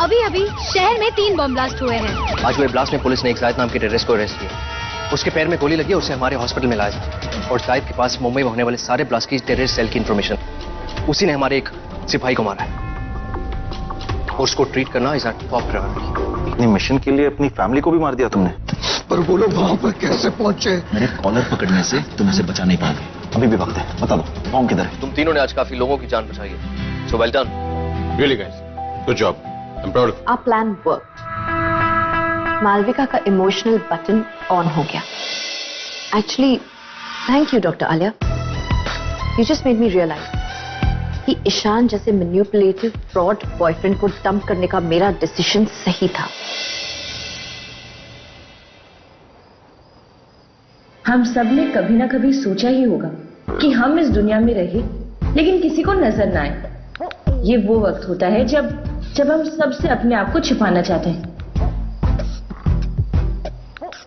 अभी अभी शहर में 3 बम ब्लास्ट हुए हैं। आज हुए ब्लास्ट में पुलिस ने एक जायद नाम के टेररिस्ट को अरेस्ट किया। उसके पैर में गोली लगी और उसे हमारे हॉस्पिटल में लाया जाए। और जायद के पास मुंबई में होने वाले सारे ब्लास्ट की टेररिस्ट सेल की इंफॉर्मेशन, उसी ने हमारे एक सिपाही को मारा है और उसको ट्रीट करना इज आवर टॉप प्रायोरिटी। अपनी मिशन के लिए अपनी फैमिली को भी मार दिया तुमने। पर वो लोग वहां पर कैसे पहुंचे? मेरे कॉलर पकड़ने से तुम उसे बचा नहीं पाओगे। अभी भी वक्त है, बता दो बॉम्ब किधर है? तुम तीनों ने आज काफी लोगों की जान बचाई है, so well done. Really guys, good job, I am proud of you. Our plan worked. Malvika का इमोशनल बटन ऑन हो गया। Actually, thank you, Dr. Alia. You just made me realize कि ईशान जैसे मैनिपुलेटिव फ्रॉड बॉयफ्रेंड को dump करने का मेरा decision सही था। हम सब ने कभी ना कभी सोचा ही होगा कि हम इस दुनिया में रहे लेकिन किसी को नजर ना आए। ये वो वक्त होता है जब हम सबसे अपने आप को छिपाना चाहते हैं।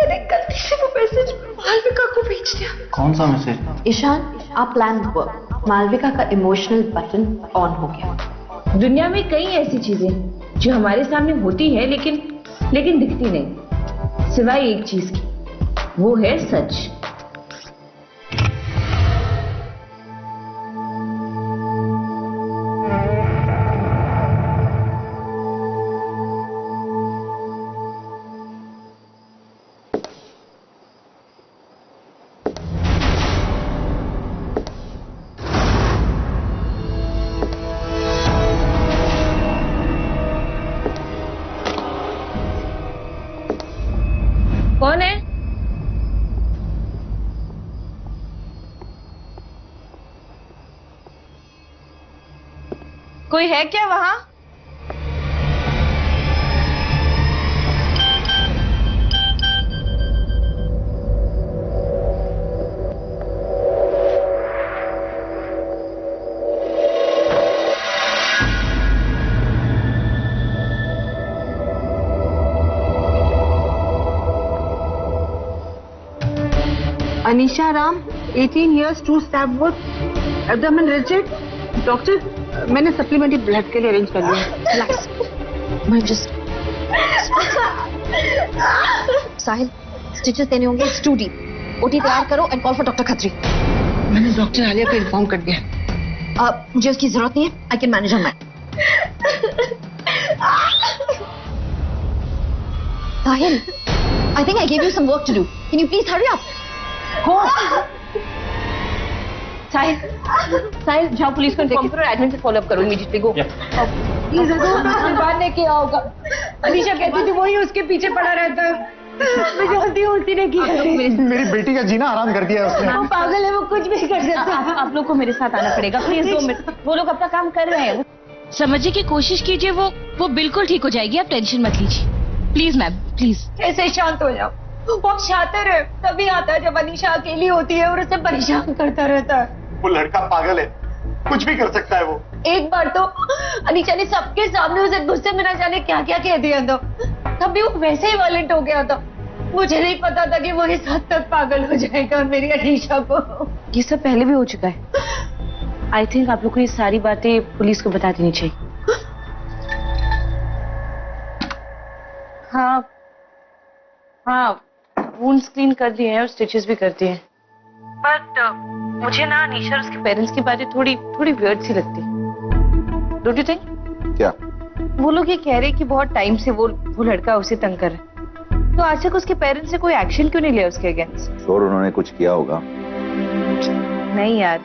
मैंने गलती से वो मैसेज मालविका को भेज दिया। कौन सा message? Ishaan, our plan worked. Malvika का इमोशनल बटन ऑन हो गया। दुनिया में कई ऐसी चीजें जो हमारे सामने होती है लेकिन दिखती नहीं, सिवाय एक चीज की, वो है सच। कौन है? कोई है क्या वहां? Anisha Ram, 18 years, 2 stab wound, abdomen rigid. Doctor, मैंने सप्लीमेंट्री ब्लड के लिए अरेंज कर लिया। Relax. मैं just साहिल, स्टिचेस देने होंगे, it's too deep. ओटी तैयार करो and call for doctor Khatri. मैंने डॉक्टर आलिया को इन्फॉर्म कर दिया। मुझे उसकी जरूरत नहीं है, I can manage on that. Sahil, I think I gave you some work to do. Can you please hurry up? Go. साहिल जाओ पुलिस को इन्फॉर्म करो, एडमिन से फॉलो अप करो इमीडिएटली। गो प्लीज बात ने किया होगा। अनीशा कहती थी वही उसके पीछे पड़ा रहता है। मैं जानती हूँ उसी ने किया है। मेरी बेटी का जीना आराम कर दिया उसने। वो पागल है, वो कुछ भी कर सकता है। आप लोग को मेरे साथ आना पड़ेगा प्लीज। 2 मिनट, वो लोग अपना काम कर रहे हैं। समझने की कोशिश कीजिए, वो बिल्कुल ठीक हो जाएगी, आप टेंशन मत लीजिए। Please ma'am, please. ऐसे शांत हो जाओ। वो शातिर है, तभी आता है जब अनीशा अकेली होती है और उसे परेशान करता रहता है। वो लड़का पागल है, कुछ भी कर सकता है वो। एक बार तो अनीशा ने सबके सामने उसे गुस्से में न जाने क्या क्या कह दिया था, तभी वो वैसे ही वायलेंट हो गया था। मुझे नहीं पता था कि वो इस हद तक पागल हो जाएगा मेरी अनीशा को। ये सब पहले भी हो चुका है। आई थिंक आप लोग को ये सारी बातें पुलिस को बता देनी चाहिए। हाँ, वुंड स्क्रीन कर दिए हैं और स्टिचेस भी कर दिए हैं। बट मुझे ना अनीशा और उसके पेरेंट्स की बातें थोड़ी वियर्ड सी लगती। Don't you think? क्या? वो लोग ये कह रहे हैं कि बहुत टाइम से वो लड़का उसे तंग कर रहा है, तो आज तक उसके पेरेंट्स ने कोई एक्शन क्यों नहीं लिया उसके अगेंस्ट? श्योर उन्होंने कुछ किया होगा। नहीं यार,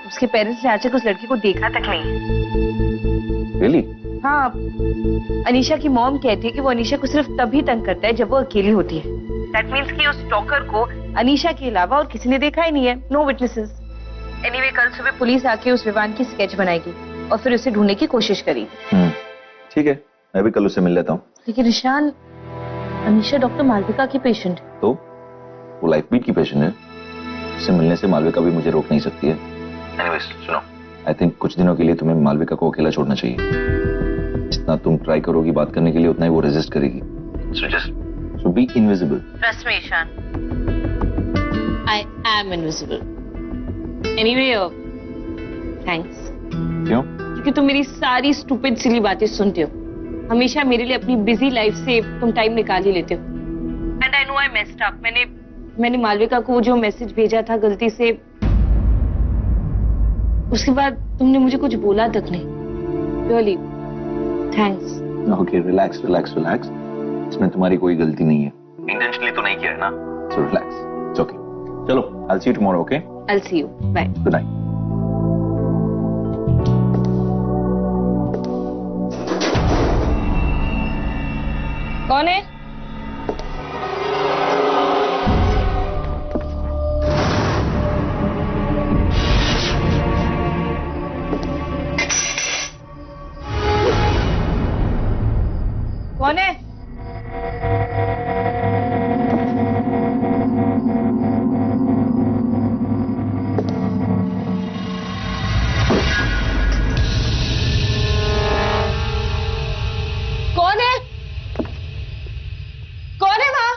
उसके पेरेंट्स ने आज तक उस लड़की को देखा तक नहीं। रियली? हाँ, अनीशा की मॉम कहती है कि वो अनीशा को सिर्फ तभी तंग करता है जब वो अकेली होती है। दैट मीन्स कि उस स्टॉकर को अनीशा के अलावा और किसी ने देखा ही नहीं है। No witnesses. एनीवे, कल सुबह पुलिस आके उस विवान की स्केच बनाएगी और फिर उसे ढूंढने की कोशिश करेगी। ठीक है, मैं भी कल उससे मिल लेता हूँ। लेकिन ईशान, अनीशा डॉक्टर मालविका की पेशेंट। तो वो लाइफ बीट की पेशेंट है, उससे मिलने से मालविका भी मुझे रोक नहीं सकती है। एनीवेज सुनो, आई थिंक कुछ दिनों के लिए तुम्हें मालविका को अकेला छोड़ना चाहिए। जितना तुम ट्राई करोगी बात करने के लिए, उतना ही वो रेजिस्ट करेगी। So be invisible. Trust me, Ishan. I am invisible. Anyway, thanks. क्यों? क्योंकि तुम मेरी सारी स्टूपिड सिली बातें सुनते हो हमेशा मेरे लिए अपनी बिजी लाइफ से तुम टाइम निकाल ही लेते हो। And I know I messed up. मैंने मालविका को जो मैसेज भेजा था गलती से, उसके बाद तुमने मुझे कुछ बोला तक नहीं। Really thanks. Okay, relax relax relax. इसमें तुम्हारी कोई गलती नहीं है, इंटेंशनली तो नहीं किया है ना, सो रिलैक्स, इट्स ओके। चलो, I will see you tomorrow, okay? I will see you, bye. Good night. कौन है? कौन है? कौन है? कौन है वहां?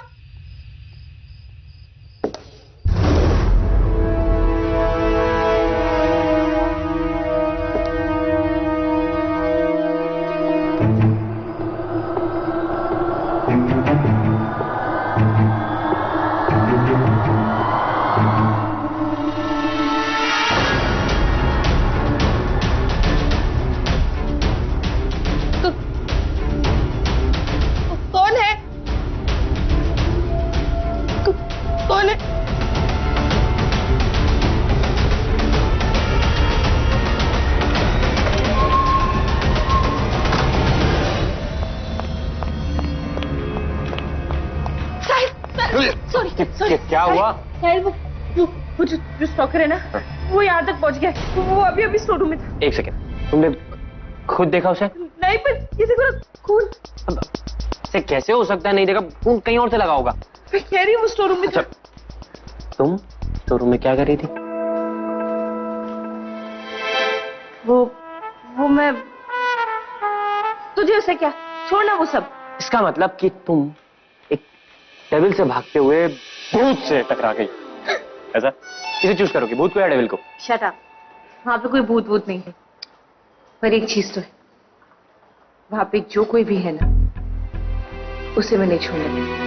कौन है? कौन है? सॉरी क्या हुआ? साहिल, वो जो स्टॉकर है ना, वो यहाँ तक पहुँच गया। वो अभी स्टोर रूम में था। एक सेकंड, तुमने खुद देखा उसे? नहीं, पर किसी को खून। से कैसे हो सकता है? नहीं देखा, खून कहीं और से लगा होगा। मैं कह रही हूँ वो स्टोर रूम में था। तुम स्टोर रूम में क्या कर रही थी? वो मैं तुझे उससे क्या, छोड़ना वो सब। इसका मतलब कि तुम एक डेविल से भागते हुए भूत से टकरा गई, ऐसा? किसे चूज करोगे, भूत को या डेविल को? Shut up. वहां पे कोई भूत नहीं है, पर एक चीज तो है, वहां पे जो कोई भी है ना, उसे मैं नहीं छोड़ने दूंगी।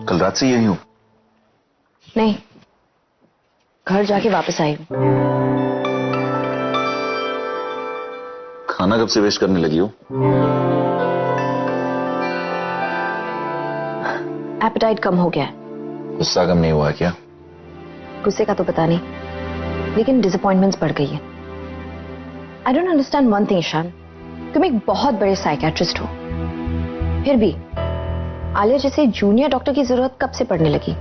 कल रात से यही हूं? नहीं, घर जाके वापस आई हूँ। खाना कब से वेस्ट करने लगी हो? एपेटाइट कम हो गया है। गुस्सा कम नहीं हुआ क्या? गुस्से का तो पता नहीं, लेकिन डिसअपॉइंटमेंट्स बढ़ गई है। I don't understand one thing Ishaan, तुम एक बहुत बड़े साइकियाट्रिस्ट हो, फिर भी आलिया जैसे जूनियर डॉक्टर की जरूरत कब से पड़ने लगी?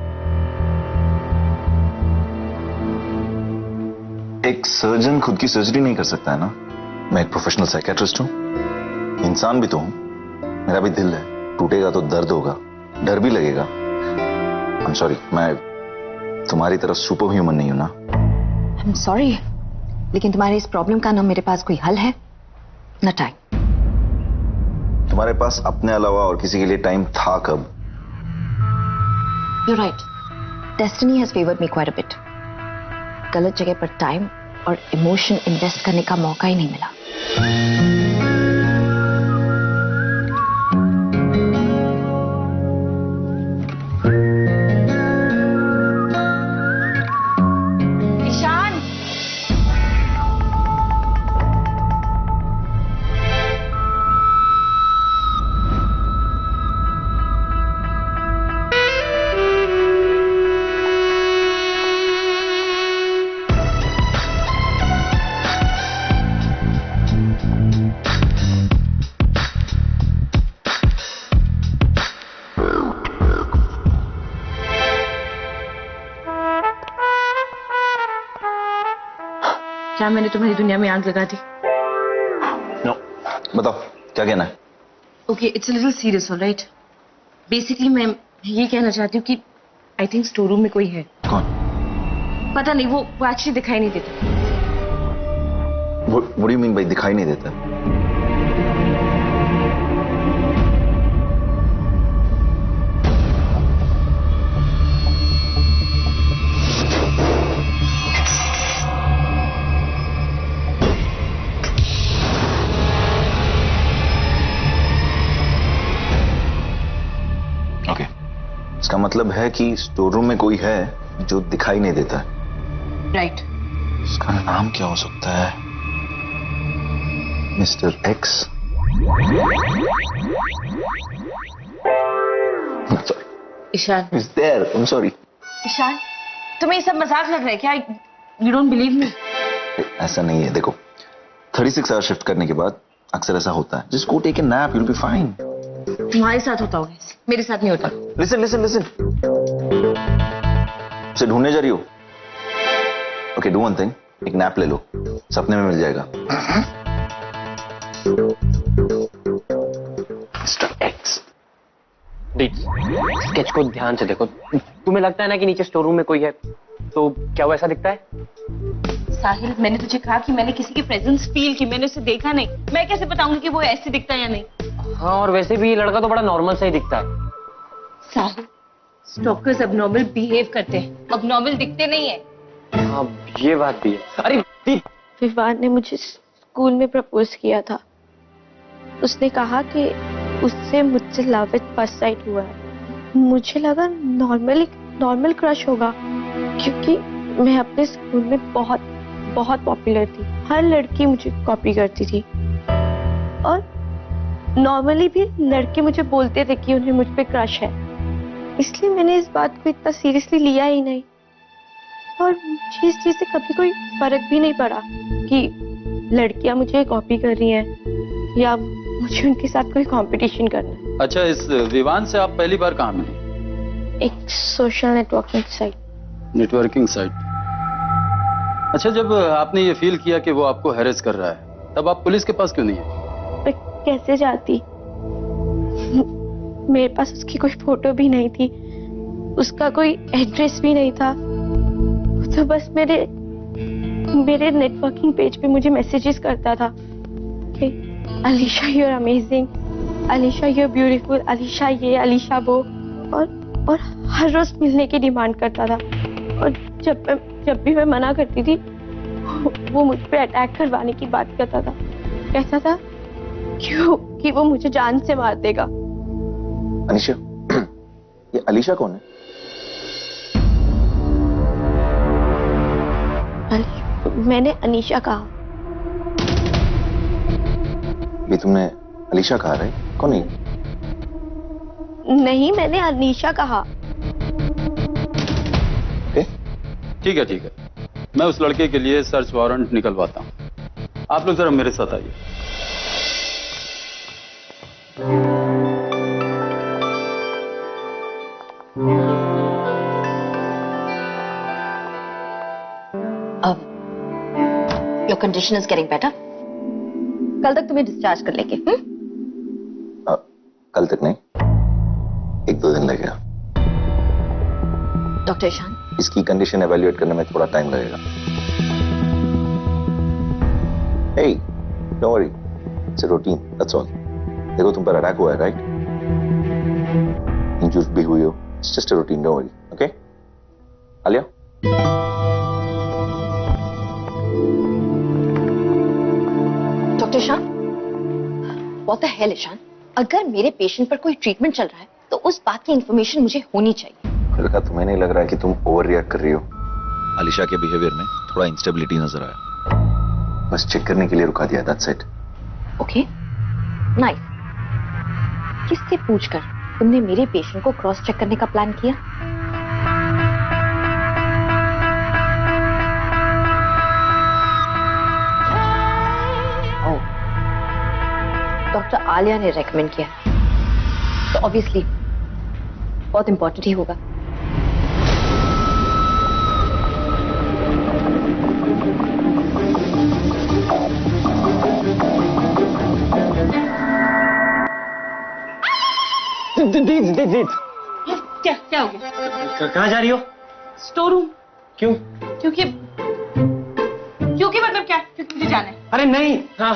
एक सर्जन खुद की सर्जरी नहीं कर सकता है ना। मैं एक प्रोफेशनल साइकियाट्रिस्ट हूं, इंसान भी तो हूं, मेरा भी दिल है, टूटेगा तो दर्द होगा, डर भी लगेगा। आई एम सॉरी, मैं तुम्हारी तरह सुपर ह्यूमन नहीं हूं ना। आई एम सॉरी, लेकिन तुम्हारे इस प्रॉब्लम का ना मेरे पास कोई हल है न टाइम। तुम्हारे पास अपने अलावा और किसी के लिए टाइम था कब? You're right. Destiny has favored me quite a bit. गलत जगह पर टाइम और इमोशन इन्वेस्ट करने का मौका ही नहीं मिला। ईशान, क्या मैंने तुम्हारी दुनिया में आग लगा दी? नो, बताओ क्या कहना है? Okay, it's a little serious, alright? Basically मैं ये कहना चाहती हूँ कि आई थिंक स्टोर रूम में कोई है। कौन? पता नहीं, वो एक्चुअली दिखाई नहीं देता। What do you mean by दिखाई नहीं देता? मतलब है कि स्टोर रूम में कोई है जो दिखाई नहीं देता है। राइट। इसका नाम क्या हो सकता है? Mister X? Sorry, Ishaan, is there. I am sorry. Ishaan, तुम्हें ये सब मजाक लग रहा है क्या? You don't believe me? ऐसा नहीं है, देखो 36 आवर शिफ्ट करने के बाद अक्सर ऐसा होता है। Just go take a nap, you will be fine. तुम्हारे साथ होता होगा, मेरे साथ नहीं होता। लिसन लिसन लिसन, उसे ढूंढने जा रही हो? ओके, डू वन थिंग, एक नैप ले लो, सपने में मिल जाएगा। Mister x. स्केच को ध्यान से देखो। तुम्हें लगता है ना कि नीचे स्टोर रूम में कोई है, तो क्या वो ऐसा दिखता है? साहिल, मैंने तुझे कहा कि मैंने किसी की प्रेजेंस फील की, मैंने उसे देखा नहीं। मैं कैसे बताऊंगी कि वो ऐसे दिखता है या नहीं? हाँ, और वैसे भी ये लड़का तो बड़ा नॉर्मल सा ही दिखता है। साहिल, स्टॉकर्स अबनॉर्मल बिहेव करते हैं, अबनॉर्मल दिखते नहीं है। हाँ, ये बात भी है। अरे विवान ने मुझे स्कूल में प्रपोज किया था। उसने कहा कि उससे मुझसे लव एट फर्स्ट साइट हुआ है। मुझे लगा नॉर्मल क्रश होगा, क्योंकि मैं अपने स्कूल में बहुत पॉपुलर थी। हर लड़की मुझे कॉपी करती थी और नॉर्मली भी लड़के मुझे बोलते थे कि उन्हें मुझ पे क्रश है। इसलिए मैंने इस बात को इतना सीरियसली लिया ही नहीं और मुझे इस चीज से कभी कोई फर्क भी नहीं पड़ा कि लड़कियां मुझे कॉपी कर रही हैं या मुझे उनके साथ कोई कंपटीशन करना है। अच्छा, इस विवान से आप पहली बार कहाँ मिले? एक social networking site. Networking site. अच्छा, जब आपने ये फील किया कि वो आपको हैरेस कर रहा है, तब आप पुलिस के पास क्यों नहीं है? मैं कैसे जाती? मेरे पास उसकी कोई फोटो भी नहीं थी, उसका कोई एड्रेस भी नहीं था। तो बस मेरे नेटवर्किंग पेज पे मुझे मैसेजेस करता था कि Alisha you are amazing, Alisha you are beautiful, Alisha ये, अलीशा वो, और हर रोज मिलने की डिमांड करता था। और जब भी मैं मना करती थी, वो मुझ पे अटैक करवाने की बात करता था। कहता था कि वो मुझे जान से मार देगा। अनीशा, ये अलीशा कौन है? मैंने अनीशा कहा। ये तुमने अलीशा कहा है? कौन है? नहीं, मैंने अनीशा कहा। ठीक है, मैं उस लड़के के लिए सर्च वारंट निकलवाता हूँ। आप लोग जरा मेरे साथ आइए। Your condition is getting better. कल तक तुम्हें डिस्चार्ज कर लेंगे। कल तक नहीं, 1-2 दिन लगेगा। डॉक्टर ईशान, इसकी कंडीशन एवेल्युएट करने में थोड़ा टाइम लगेगा। Hey, don't worry, it's a routine, that's all. देखो, तुम पर अटैक हुआ है, राइट? इंजर्ड भी हुई हो, it's just a routine, don't worry, okay? Alia? Doctor Ishaan, what the hell Ishaan? अगर मेरे पेशेंट पर कोई ट्रीटमेंट चल रहा है तो उस बात की इंफॉर्मेशन मुझे होनी चाहिए। लड़का, तुम्हें नहीं लग रहा है कि तुम ओवर रिएक्ट कर रही हो? अलीशा के बिहेवियर में थोड़ा इंस्टेबिलिटी नजर आया, बस चेक करने के लिए रुका दिया, दैट्स इट। Okay, nice. किससे पूछकर तुमने मेरे पेशेंट को क्रॉस चेक करने का प्लान किया? डॉक्टर आलिया ने रेकमेंड किया, तो ऑब्वियसली बहुत इंपॉर्टेंट ही होगा। दीदी, क्या हो गया? कहाँ जा रही हो? Store room. क्यों? क्योंकि मतलब क्या? क्योंकि मुझे जाना है। अरे नहीं, हाँ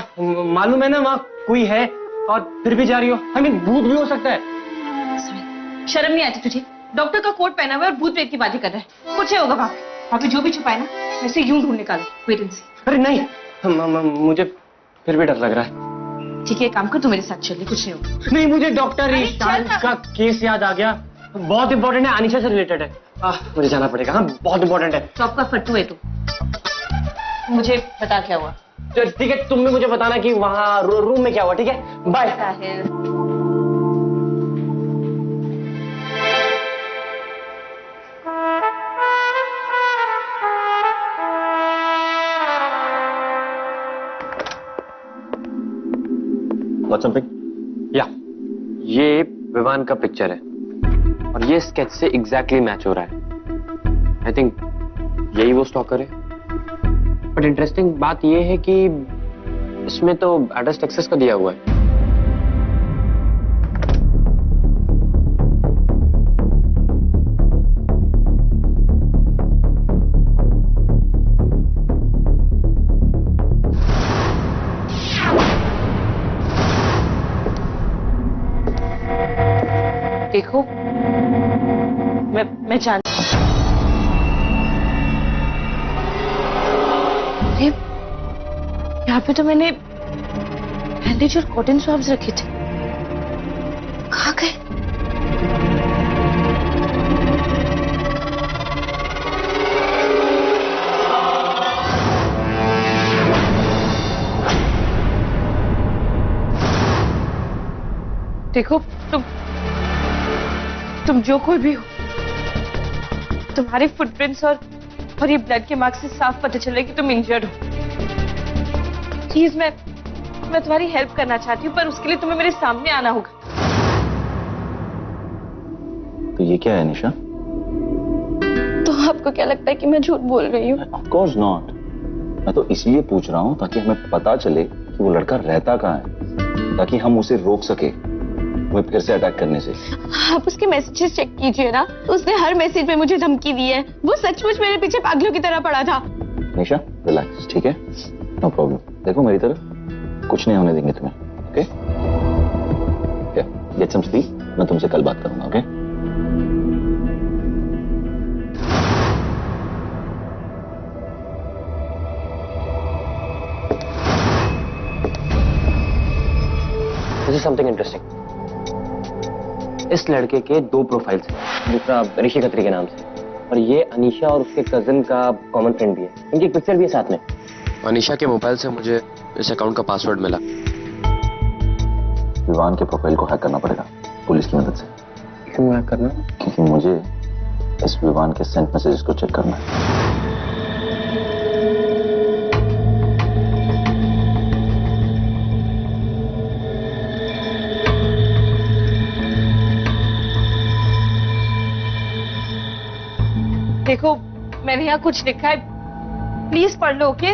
मालूम है ना, वहाँ कोई है और फिर भी जा रही हो। I mean, भूत भी हो सकता है। शर्म नहीं आती तुझे? डॉक्टर का कोट पहना हुआ है और भूत प्रेत की बातें कर रहा है। कुछ नहीं होगा वहाँ पे जो भी छुपा है ना, वैसे यूं ढूंढ निकालो। वेट एंड सी। अरे नहीं, मुझे फिर भी डर लग रहा है। ठीक है, काम कर, तू मेरे साथ चल, कुछ नहीं होगा। नहीं, मुझे डॉक्टर ईशान का केस याद आ गया। बहुत इंपॉर्टेंट है, अनीशा से रिलेटेड है। मुझे जाना पड़ेगा। हाँ, बहुत इंपॉर्टेंट है। चौक का फट्टू है तू। मुझे बता क्या हुआ। तो ठीक है, तुम भी मुझे बताना कि वहाँ रूम में क्या हुआ। ठीक है, बाय। या ये विवान का पिक्चर है और ये स्केच से एग्जैक्टली मैच हो रहा है। आई थिंक यही वो स्टॉकर है। बट इंटरेस्टिंग बात ये है कि इसमें तो एड्रेस टेक्सास का दिया हुआ है। देखो, मैं जानती हूँ। यहाँ पे तो मैंने बैंडेज और कॉटन स्वैब्स रखे थे। कहाँ गए? देखो, तुम जो कोई भी हो, तुम्हारे फुटप्रिंट्स और ये ब्लड के मार्क्स से साफ पता चल रहा है कि तुम इंजर्ड हो। प्लीज, मैं तुम्हारी हेल्प करना चाहती हूँ, पर उसके लिए तुम्हें मेरे सामने आना होगा। तो ये क्या है निशा? तो आपको क्या लगता है कि मैं झूठ बोल रही हूँ? Of course not. मैं तो इसलिए पूछ रहा हूँ ताकि हमें पता चले कि वो लड़का रहता कहाँ है, ताकि हम उसे रोक सके हमें फिर से अटैक करने से। आप उसके मैसेजेस चेक कीजिए ना, उसने हर मैसेज में मुझे धमकी दी है। वो सचमुच मेरे पीछे पागलों की तरह पड़ा था। निशा रिलैक्स, ठीक है, नो प्रॉब्लम। देखो मेरी तरफ, कुछ नहीं होने देंगे तुम्हें। Okay, get some sleep. मैं तुमसे कल बात करूंगा। Okay this is something interesting. इस लड़के के 2 प्रोफाइल्स हैं, दूसरा ऋषि खत्री के नाम से, और ये अनीशा और उसके कजिन का कॉमन फ्रेंड भी है। इनकी पिक्चर भी है साथ में। अनीशा के मोबाइल से मुझे इस अकाउंट का पासवर्ड मिला। विवान के प्रोफाइल को हैक करना पड़ेगा पुलिस की मदद से। क्यों हैक करना? क्योंकि मुझे इस विवान के सेंट मैसेजेस को चेक करना है। देखो, मैंने यहाँ कुछ लिखा है, प्लीज पढ़ लो। ओके?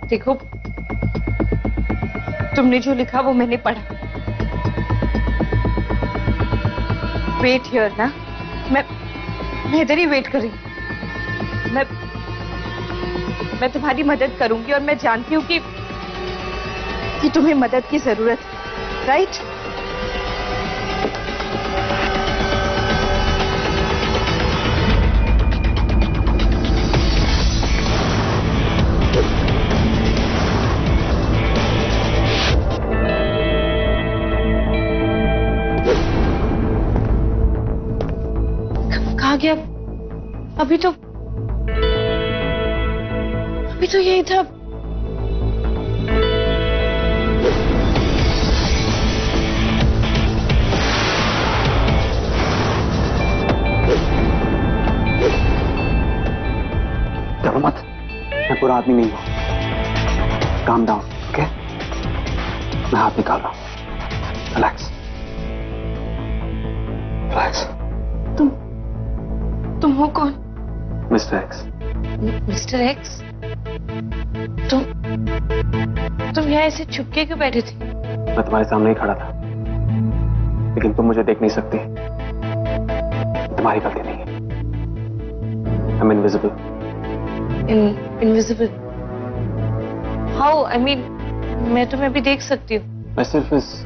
देखो, तुमने जो लिखा वो मैंने पढ़ा। वेट हियर ना, मैं इधर ही वेट कर रही हूँ। मैं तुम्हारी मदद करूंगी और मैं जानती हूँ कि तुम्हें मदद की जरूरत है, राइट? कहाँ गया? अभी तो यही था। डरो मत, मैं बुरा आदमी नहीं हूं। Calm down, okay? मैं हाथ निकाल रहा हूं। Relax, relax. तुम हो कौन? Mister x. Mister x? तुम यहाँ ऐसे छुपके क्यों बैठे थे? मैं तुम्हारे सामने ही खड़ा था, लेकिन तुम मुझे देख नहीं सकती। तुम्हारी गलती नहीं है। I'm invisible. Invisible? How? I mean, मैं तुम्हें अभी देख सकती हूँ। मैं सिर्फ इस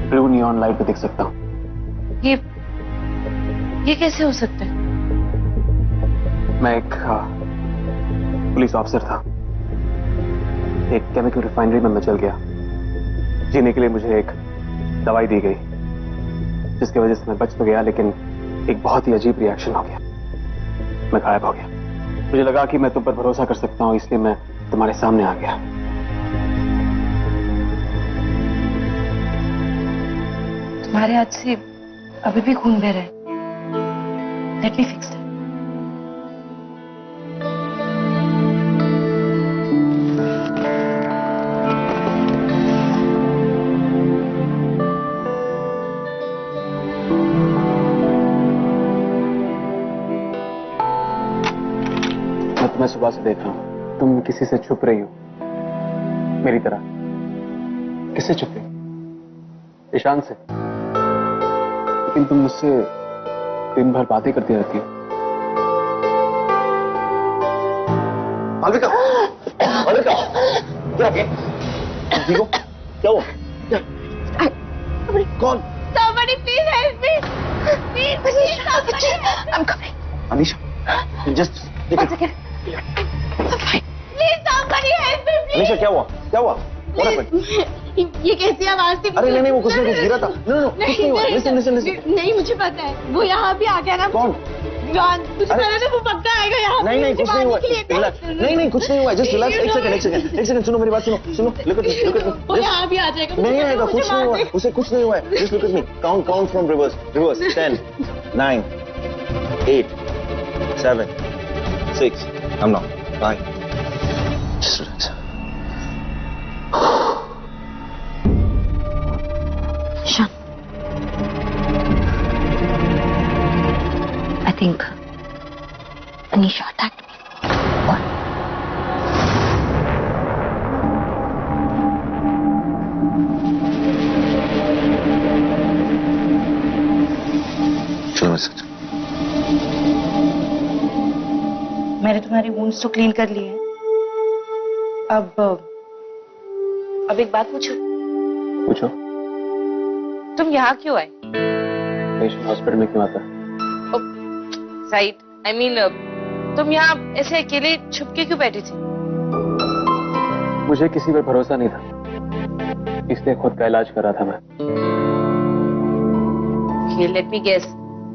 ब्लू नियॉन लाइट पे देख सकता हूँ। ये कैसे हो सकता है? मैं एक पुलिस ऑफिसर था। एक केमिकल रिफाइनरी में मैं चल गया। जीने के लिए मुझे एक दवाई दी गई, जिसकी वजह से मैं बच तो गया, लेकिन एक बहुत ही अजीब रिएक्शन हो गया। मैं गायब हो गया। मुझे लगा कि मैं तुम पर भरोसा कर सकता हूँ, इसलिए मैं तुम्हारे सामने आ गया। तुम्हारे हाथ से अभी भी खून बह रहा है। Let me fix that. मैं सुबह से देख रहा हूं, तुम किसी से छुप रही हो, मेरी तरह। किससे छुप रही? ईशान से। लेकिन तुम मुझसे दिन भर बातें करती रहती हो। मालविका, मालविका, क्या ठीक हो? क्या हुआ? कौन? Somebody please help me. Please somebody. I'm coming. Anisha, just One second. I'm fine. Please somebody help me. Please. Anisha, क्या हुआ? क्या हुआ? What happened? ये कैसी आवाज थी? अरे नहीं, वो कुछ नहीं, गिरा था। नो, कुछ नहीं हुआ। Listen. नहीं, मुझे पता है। वो यहाँ भी आ गया ना। कौन? जॉन, तुझे पता है वो पक्का आएगा यहाँ। नहीं, कुछ नहीं हुआ। नहीं, कुछ नहीं हुआ। Just relax. एक सेकंड, सुनो मेरी बात, सुनो। Look at me. वो यहाँ भी आ जाएगा। नहीं आएगा, कुछ नहीं हुआ। उसे कुछ नहीं हुआ है। Just look at me. Count from reverse. 10, 9, 8, 7, 6. I'm not. 9. Just relax. Ishan, I think Anisha attacked me. What? चलो मेरे साथ। मैंने तुम्हारी वुंड्स तो क्लीन कर लिए हैं। अब एक बात पूछो। पूछो। तुम यहाँ क्यों आए? पेशेंट हॉस्पिटल में क्यों आता? राइट, आई मीन तुम यहाँ ऐसे अकेले छुपके क्यों बैठे थे? मुझे किसी पर भरोसा नहीं था, इसलिए खुद का इलाज कर रहा था मैं। लेट मी गेस,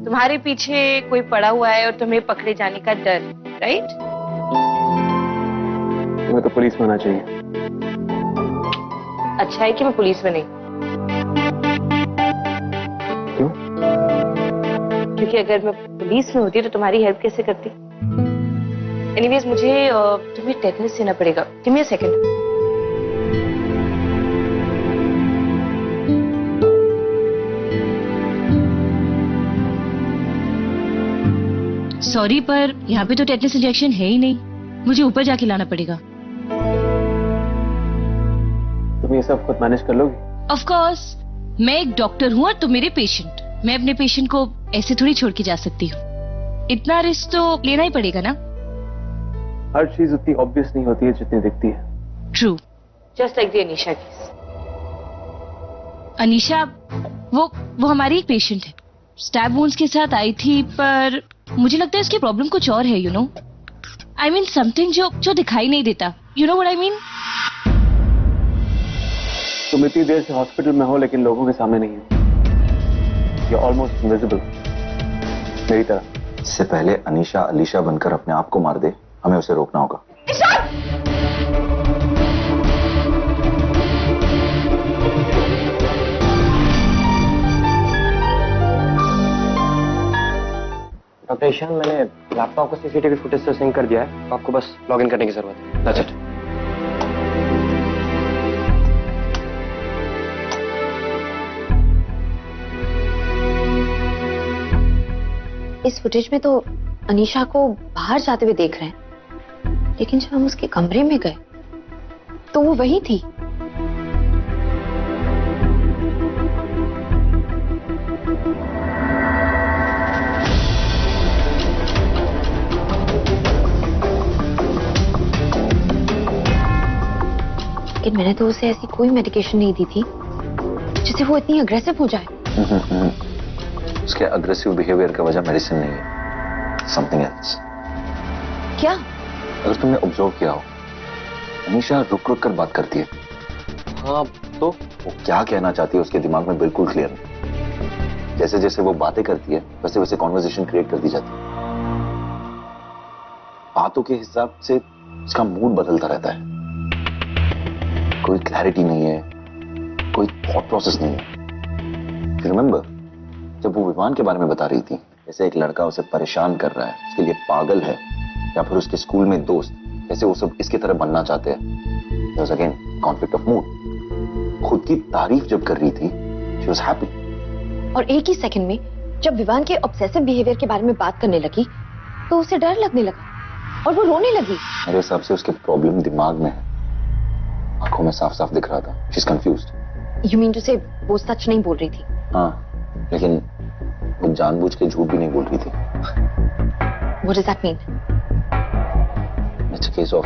तुम्हारे पीछे कोई पड़ा हुआ है और तुम्हें पकड़े जाने का डर, राइट? तुम्हें तो पुलिस में आना चाहिए। अच्छा है कि मैं पुलिस में नहीं। क्यों? क्योंकि अगर मैं पुलिस में होती तो तुम्हारी हेल्प कैसे करती? एनीवेज, मुझे तुम्हें टेटनस देना पड़ेगा। Give me a second. Sorry, पर यहाँ पे तो टेटनस इंजेक्शन है ही नहीं। मुझे ऊपर जाके लाना पड़ेगा। तुम ये सब खुद मैनेज कर लोगी? ऑफ कोर्स, मैं एक डॉक्टर हूँ और तुम मेरे पेशेंट। मैं अपने पेशेंट को ऐसे थोड़ी छोड़ के जा सकती हूँ। इतना रिस्क तो लेना ही पड़ेगा ना। हर चीज उतनी ऑब्वियस नहीं होती है जितनी दिखती है। True. Just like the Anisha case. Anisha वो हमारी एक पेशेंट है, स्टैब वुंड्स के साथ आई थी, पर मुझे लगता है इसकी प्रॉब्लम कुछ और है, you know. I mean something जो दिखाई नहीं देता, you know what I mean. तुम इतनी देर से हॉस्पिटल में हो लेकिन लोगों के सामने नहीं हो। You're almost invisible, मेरी तरह। इससे पहले अनीशा अलीशा बनकर अपने आप को मार दे, हमें उसे रोकना होगा। डॉक्टर ईशान, मैंने लैपटॉप को सीसीटीवी फुटेज से सिंक कर दिया है, आपको बस लॉगिन करने की जरूरत है। That's it. इस फुटेज में तो अनीशा को बाहर जाते हुए देख रहे हैं, लेकिन जब हम उसके कमरे में गए तो वो वही थी। लेकिन मैंने तो उसे ऐसी कोई मेडिकेशन नहीं दी थी जिससे वो इतनी अग्रेसिव हो जाए। उसके अग्रेसिव बिहेवियर का वजह मेडिसिन नहीं है, समथिंग एल्स। क्या? अगर तुमने ऑब्जर्व किया हो, अनीशा रुक रुक कर बात करती है। हाँ, तो वो क्या कहना चाहती है उसके दिमाग में बिल्कुल क्लियर नहीं। जैसे जैसे वो बातें करती है वैसे वैसे कॉन्वर्सेशन क्रिएट करती जाती है। बातों के हिसाब से उसका मूड बदलता रहता है। कोई क्लैरिटी नहीं है, कोई थॉट प्रोसेस नहीं है। रिमेंबर जब वो विमान के बारे में बता रही थी, जैसे एक लड़का उसे परेशान कर रहा है, उसके लिए पागल है, या फिर उसके स्कूल में दोस्त, जैसे वो सब इसकी तरह बनना चाहते हैं। There was again conflict of mood. खुद की तारीफ जब कर रही थी, she was happy. और एक ही सेकंड में जब विवान के ऑब्सेसिव बिहेवियर के बारे में बात करने लगी, तो उसे डर लगने लगा और वो रोने लगी। मेरे हिसाब से उसके प्रॉब्लम दिमाग में है, आंखों में साफ साफ दिख रहा था। She's confused. You mean to say वो सच नहीं बोल रही थी? हाँ, लेकिन वो जानबूझ के झूठ भी नहीं बोल रही थी। What does that mean? It's a case of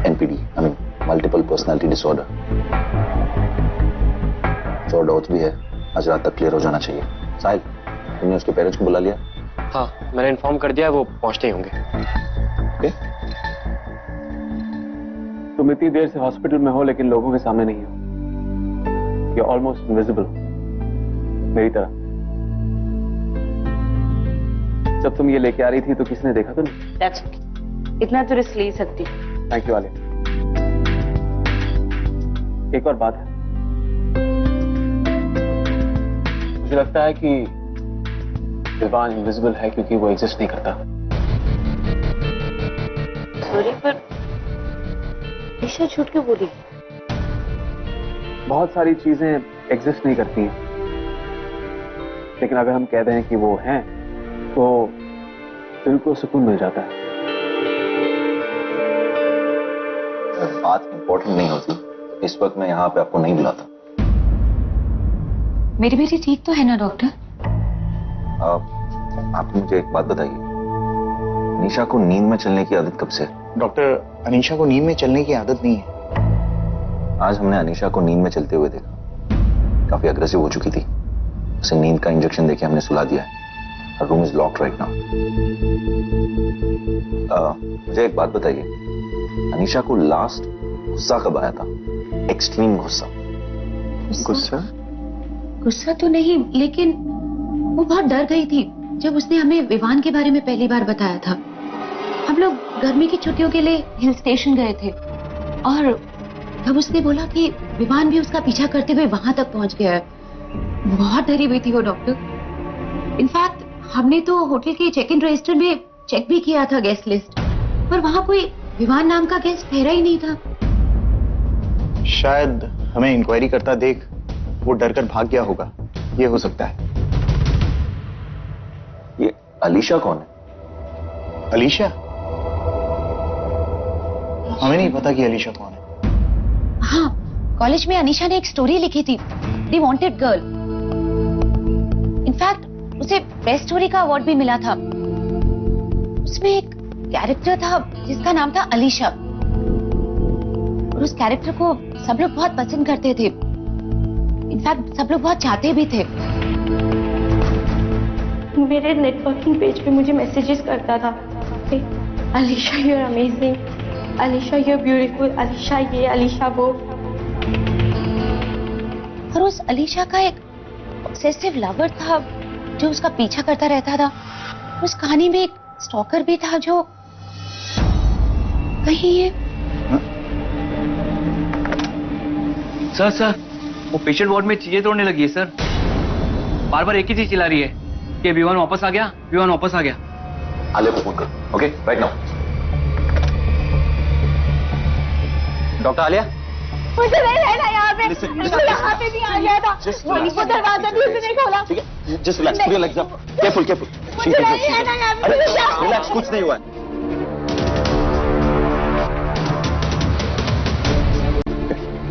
NPD, I mean multiple personality disorder. और डाउट्स भी है, आज रात तक क्लियर हो जाना चाहिए। साहिल, तुमने उसके पेरेंट्स को बुला लिया? हाँ, मैंने इन्फॉर्म कर दिया है, वो पहुंचते ही होंगे। Okay? तुम इतनी देर से हॉस्पिटल में हो लेकिन लोगों के सामने नहीं हो। You're almost invisible, मेरी तरह। जब तुम ये लेके आ रही थी तो किसने देखा तो नहीं? That's okay. इतना तो रिस्क ले ही सकती। Thank you Alia. एक और बात है, मुझे लगता है कि विवान इनविजिबल है क्योंकि वो एग्जिस्ट नहीं करता। सॉरी, पर ईशा झूठ क्यों बोली? बहुत सारी चीजें एग्जिस्ट नहीं करती हैं, लेकिन अगर हम कह दें कि वो हैं तो दिल को सुकून मिल जाता है। बात इंपॉर्टेंट नहीं होती, इस वक्त मैं यहाँ पे आपको नहीं बुलाता। मेरी बेटी ठीक तो है ना डॉक्टर? आप मुझे एक बात बताइए, अनीशा को नींद में चलने की आदत कब से? डॉक्टर, अनीशा को नींद में चलने की आदत नहीं है। आज हमने अनीशा को नींद में चलते हुए देखा, काफी अग्रेसिव हो चुकी थी। उसे नींद का इंजेक्शन देके हमने सुला दिया है। Her room is locked right now. मुझे एक बात बताइए, अनीशा को लास्ट गुस्सा कब आया था? एक्सट्रीम गुस्सा। गुस्सा? गुस्सा तो नहीं, लेकिन वो बहुत डर गई थी जब उसने हमें विवान के बारे में पहली बार बताया था। हम लोग गर्मी की छुट्टियों के लिए हिल स्टेशन गए थे और तब उसने बोला कि विवान भी उसका पीछा करते हुए वहां तक पहुंच गया है। बहुत डरी हुई थी वो डॉक्टर। इनफैक्ट हमने तो होटल के चेक इन रजिस्टर में चेक भी किया था गेस्ट लिस्ट, पर वहां कोई विवान नाम का गेस्ट ठहरा ही नहीं था। शायद हमें इंक्वायरी करता देख वो डरकर भाग गया होगा, ये हो सकता है। ये अलीशा कौन है? अलीशा? हमें नहीं पता कि अलीशा कौन है। हाँ, कॉलेज में अनीशा ने एक स्टोरी लिखी थी, द वांटेड गर्ल। इनफैक्ट उसे बेस्ट स्टोरी का अवार्ड भी मिला था। उसमें एक कैरेक्टर था जिसका नाम था अलीशा, और उस कैरेक्टर को सब लोग बहुत पसंद करते थे। इनफैक्ट सब लोग बहुत चाहते भी थे। मेरे नेटवर्किंग पेज पे मुझे मैसेजेस करता था, Alisha you are amazing, Alisha you are beautiful, Alisha ये अलीशा वो। और उस अलीशा का एक ऑब्सेसिव लवर था जो उसका पीछा करता रहता था। उस कहानी में एक स्टॉकर भी था जो कहीं ये सर वो पेशेंट वार्ड में चीजें तोड़ने लगी है सर। बार बार एक ही चीज चिल्ला रही है कि विवान वापस आ गया, विवान वापस आ गया। आलिया को फोन कर, okay right now. Doctor Alia, मुझे नहीं रहना यहाँ पे, मुझे यहाँ पे भी आ गया था, वो दरवाजा भी उसने खोला। ठीक है, just relax, relax, careful careful. अरे रिलैक्स, कुछ नहीं हुआ है।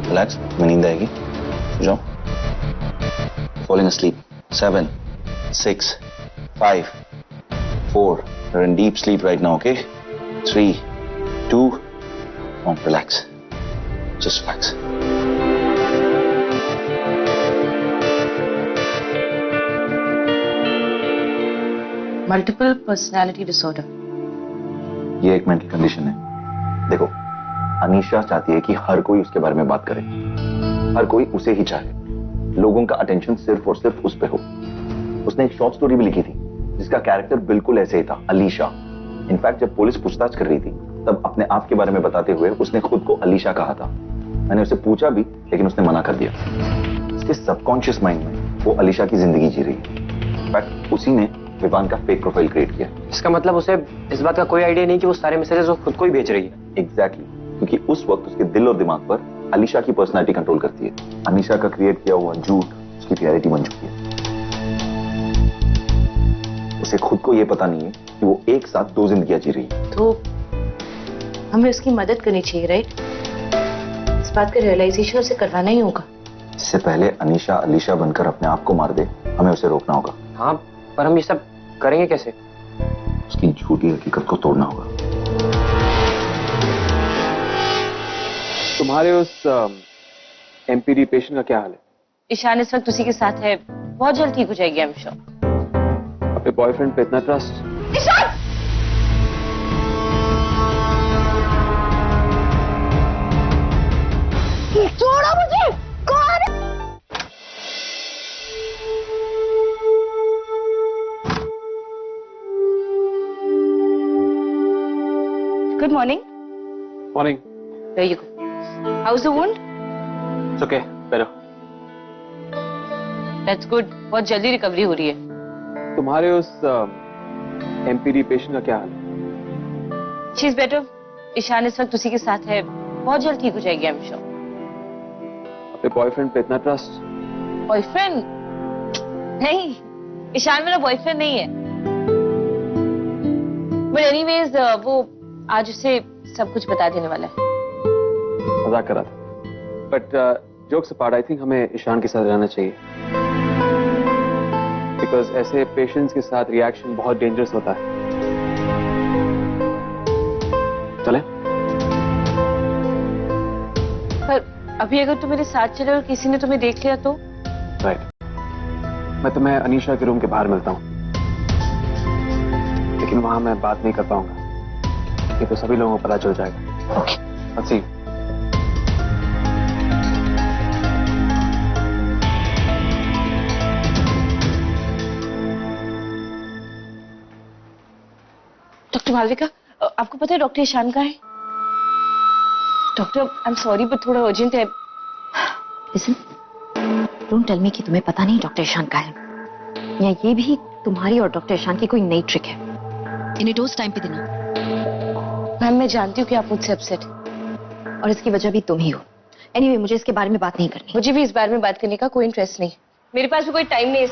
रिलैक्स, मैं नींद आएगी, जाओ। Falling asleep. 7, 6, 5, 4. You're in deep sleep right now, okay? 3, 2, 1. Relax. Just relax. Multiple personality disorder. ये एक मेंटल कंडीशन है। देखो, अनीशा चाहती है कि हर कोई उसके बारे में बात करे, हर कोई उसे ही चाहे, लोगों का अटेंशन सिर्फ और सिर्फ उस पे हो। उसने एक शॉर्ट स्टोरी भी लिखी थी जिसका कैरेक्टर बिल्कुल ऐसे ही था, अलीशा। इनफैक्ट जब पुलिस पूछताछ कर रही थी तब अपने आप के बारे में बताते हुए उसने खुद को अलीशा कहा था। मैंने उसे पूछा भी लेकिन उसने मना कर दिया। उसके सबकॉन्शियस माइंड में वो अलीशा की जिंदगी जी रही है। इनफैक्ट उसी ने विवान का फेक प्रोफाइल क्रिएट किया। इसका मतलब उसे इस बात का कोई आइडिया नहीं कि वो सारे मैसेजेस वो खुद को ही भेज रही है। एग्जैक्टली, क्योंकि उस वक्त उसके दिल और दिमाग पर अलीशा की पर्सनालिटी कंट्रोल करती है। अनीशा का क्रिएट किया हुआ झूठ उसकी रियलिटी बन चुकी है। उसे खुद को यह पता नहीं है कि वो एक साथ 2 जिंदगियां जी रही है। तो हमें उसकी मदद करनी चाहिए, राइट? इस बात का रियलाइजेशन उसे करवाना ही होगा। इससे पहले अनीशा अलीशा बनकर अपने आप को मार दे, हमें उसे रोकना होगा। हाँ, पर हम ये सब करेंगे कैसे? उसकी झूठी हकीकत को तोड़ना होगा। तुम्हारे उस एमपीडी पेशेंट का क्या हाल है? ईशान इस वक्त उसी के साथ है, बहुत जल्द ठीक हो जाएगी, आई एम श्योर। अपने बॉयफ्रेंड पे इतना ट्रस्ट? ईशान! छोड़ो मुझे! कौन? Good morning. Morning. There you go. How's the wound? It's okay, better. That's good. बहुत जल्दी रिकवरी हो रही है। तुम्हारे उस एमपीडी पेशेंट का क्या हाल है? She is better. ईशान इस वक्त उसी के साथ है, बहुत जल्द ठीक हो जाएगी, आई एम श्योर। अपने बॉयफ्रेंड पे इतना ट्रस्ट? बॉयफ्रेंड? नहीं, ईशान मेरा बॉयफ्रेंड नहीं है। बट एनीवेज वो आज उसे सब कुछ बता देने वाला है। मजाक कर रहा था। But jokes apart, I think हमें ईशान के साथ रहना चाहिए, बिकॉज ऐसे पेशेंट्स के साथ रिएक्शन बहुत डेंजरस होता है। चले? पर अभी अगर तुम मेरे साथ चले और किसी ने तुम्हें देख लिया तो? राइट, मैं तुम्हें अनीशा के रूम के बाहर मिलता हूँ, लेकिन वहां मैं बात नहीं कर पाऊंगा, ये तो सभी लोगों को पता चल जाएगा। ओके। अच्छी। डॉक्टर मालविका, आपको पता है डॉक्टर ईशान कहाँ है? Doctor, I am sorry but थोड़ा अर्जेंट है। लिसन, डोंट टेल मी कि तुम्हें पता नहीं डॉक्टर ईशान का है, या ये भी तुम्हारी और डॉक्टर ईशान की कोई नई ट्रिक है। इन्हें डोज टाइम पे देना। मैम, मैं जानती हूँ कि आप मुझसे अपसेट हैं और इसकी वजह भी तुम ही हो। एनीवे, मुझे इसके बारे में बात नहीं करनी। मुझे भी इस बारे में बात करने का कोई इंटरेस्ट नहीं, मेरे पास भी कोई टाइम नहीं है।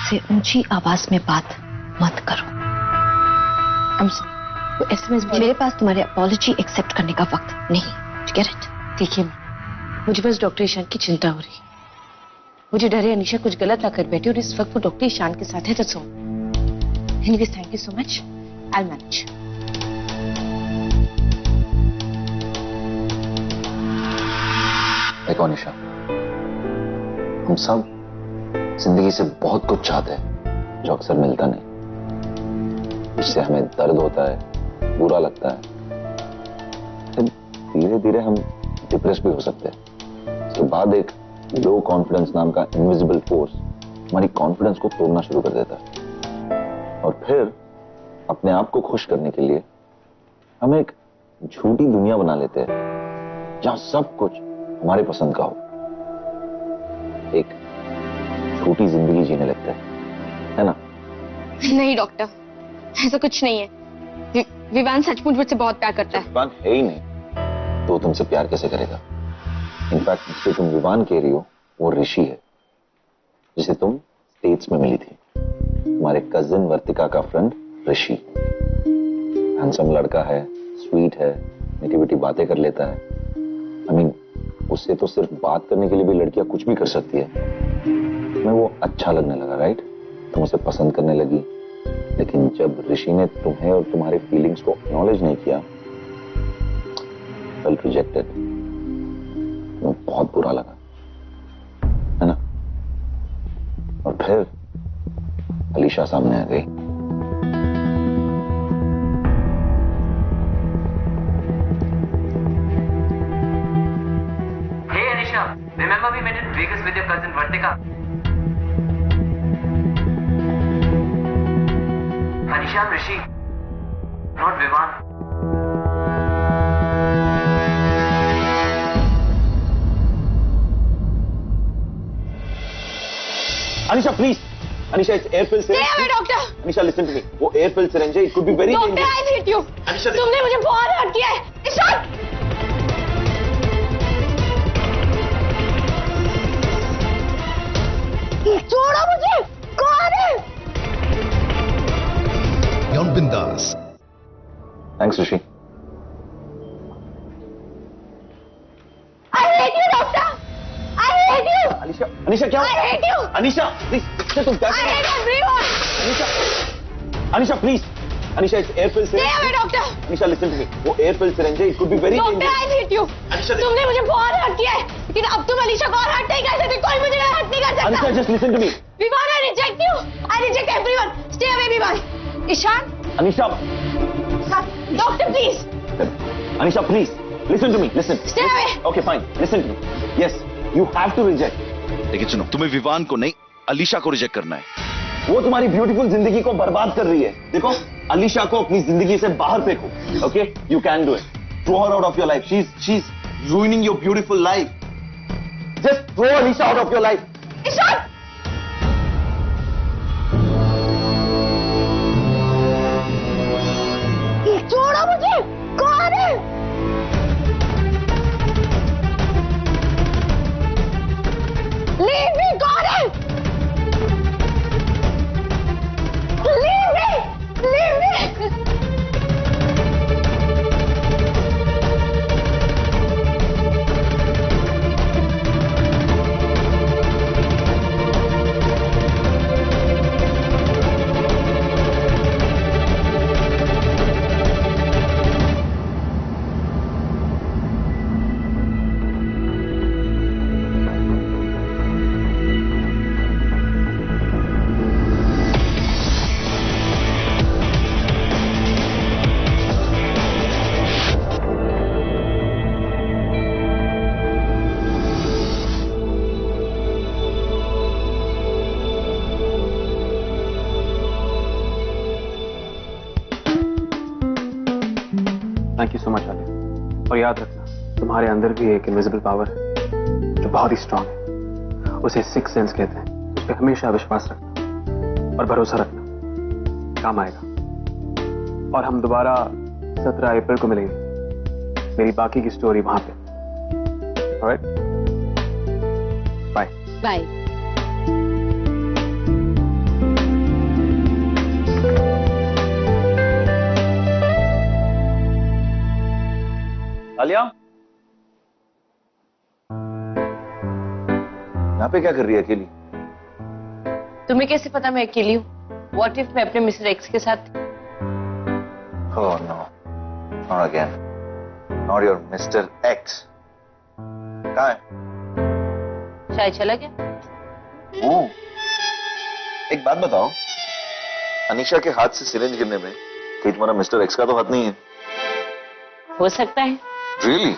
से ऊंची आवाज में बात मत करो। तो एसएमएस मेरे पास तुम्हारे अपॉलॉजी एक्सेप्ट करने का वक्त नहीं। Get it? देखिए, मुझे बस डॉक्टर ईशान की चिंता हो रही है। मुझे डर है अनीशा कुछ गलत ना कर बैठी और इस वक्त वो डॉक्टर ईशान के साथ है। That's all. Anyways, thank you so much, I will manage. देखो निशा, हम सब जिंदगी से बहुत कुछ चाहते हैं जो अक्सर मिलता नहीं। उससे हमें दर्द होता है, बुरा लगता है, धीरे धीरे हम डिप्रेस भी हो सकते हैं। उसके बाद एक लो कॉन्फिडेंस नाम का इनविजिबल फोर्स हमारी कॉन्फिडेंस को तोड़ना शुरू कर देता है। और फिर अपने आप को खुश करने के लिए हम एक झूठी दुनिया बना लेते हैं जहां सब कुछ हमारे पसंद का हो। एक छोटी जिंदगी जीने लगते हैं, है ना? नहीं डॉक्टर, ऐसा कुछ नहीं है। विवान सचमुच मुझसे बहुत प्यार करता है। विवान है ही नहीं तो तुमसे प्यार कैसे करेगा? इनफैक्ट जिससे तुम विवान कह रही हो वो ऋषि है, जिसे तुम स्टेट्स में मिली थी। हमारे कजिन वर्तिका का फ्रेंड ऋषि। हैंडसम लड़का है, स्वीट है, मीठी मीठी बातें कर लेता है। आई मीन, उससे तो सिर्फ बात करने के लिए भी लड़कियां कुछ भी कर सकती है। तुम्हें वो अच्छा लगने लगा, राइट? तुम उसे पसंद करने लगी। लेकिन जब ऋषि ने तुम्हें और तुम्हारे फीलिंग्स को एक्नॉलेज नहीं किया, फेल्ट रिजेक्टेड, तुम्हें बहुत बुरा लगा, है ना? और फिर अलीशा सामने आ गई। Hey Anisha, remember we met in Vegas with your cousin Vartika? Anisha, I'm Rishi, not Vivan. Anisha, please. Anisha, it's air fill syringe. Stay away, doctor. Anisha, listen to me. वो air fill syringe है. It could be very doctor, dangerous. I hate you. Anisha, तुमने मुझे बहुत hurt किया है। ईशान! छोड़ो मुझे! कौन है? Yon Bindas. Thanks, Rishi. I hate you, doctor. I hate you. Anisha, क्या? I hate you. Anisha, please. तुम क्या I कर रहे hate हो? everyone. Anisha, please. Anisha, it's air fill Stay syringe. away, doctor. Anisha, listen to me. वो air fill syringe है. It could be very doctor, dangerous. I hate you. तुमने मुझे बहुत हर्ट किया है, लेकिन अब तुम अलीशा को और हर्ट नहीं कर सकते। कोई मुझे हर्ट नहीं कर सकता। Anisha, just listen to me. Vivaan, I reject you. I reject everyone. Stay away, Vivaan. Ishaan, Anisha. Doctor, please. Anisha, please. Listen to me. Listen. Stay away. Okay, fine. Listen to me. Yes, you have to reject. लेकिन सुनो, तुम्हें विवान को नहीं, अलीशा को reject करना है। वो तुम्हारी ब्यूटीफुल जिंदगी को बर्बाद कर रही है। देखो, अलीशा को अपनी जिंदगी से बाहर फेंको। Okay? You can do it. Throw her out of your life. She's ruining your beautiful life. Just throw Anisha out of your life. Ishan! छोड़ो मुझे! कौन है? Leave me! कौन है? Leave me! Leave me! Thank you so much Alia. और याद रखना, तुम्हारे अंदर भी एक इनविजिबल पावर है जो बहुत ही स्ट्रांग है। उसे सिक्स सेंस कहते हैं। उस पर हमेशा विश्वास रखना और भरोसा रखना, काम आएगा। और हम दोबारा 17 अप्रैल को मिलेंगे। मेरी बाकी की स्टोरी वहां पे। Alright, bye bye. आलिया, यहाँ पे क्या कर रही है अकेली? तुम्हें कैसे पता मैं अकेली हूँ? व्हाट इफ मैं अपने मिस्टर एक्स के साथ? Oh no, not again. Not your Mr. X. कहाँ है? शायद चला गया। ओह, एक बात बताओ, अनीशा के हाथ से सिरिंज गिरने में कहीं तुम्हारा मिस्टर एक्स का तो हाथ नहीं है? हो सकता है। रियली?